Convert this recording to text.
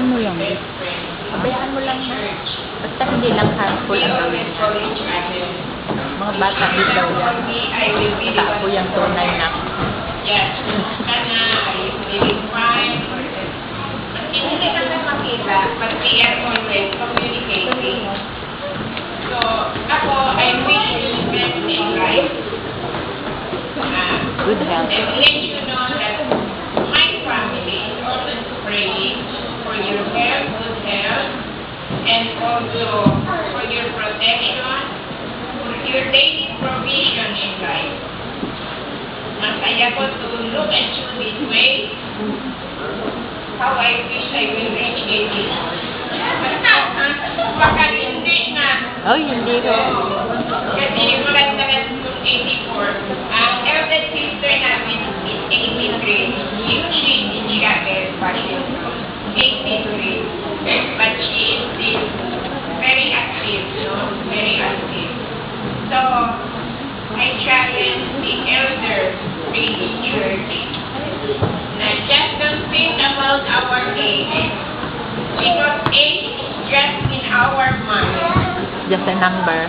Hayaan mo lang. Hayaan mo lang na. Basta hindi lang harmful ang gawin niya. Mga bata din daw yan. Baka po yung tunay na. Yes. Sana ay feeling fine. Hindi naman makita, but we are always communicating. So, ako, I wish you the best in life. Good health. And let you know that my family is also praying for your health, good health, and also for your protection, for your daily provision in life. Masaya ko to look at you this way. How I wish I will reach 80. Baka hindi na. Oh, hindi ko. Kasi maganda na itong 84. Ang eldest sister namin is 83. Usually hindi siya very passion. 83. But she is still very active, no? Very active. So, I challenge the elders in the church na just don't think about our age. Because age is just in our mind. Just a number.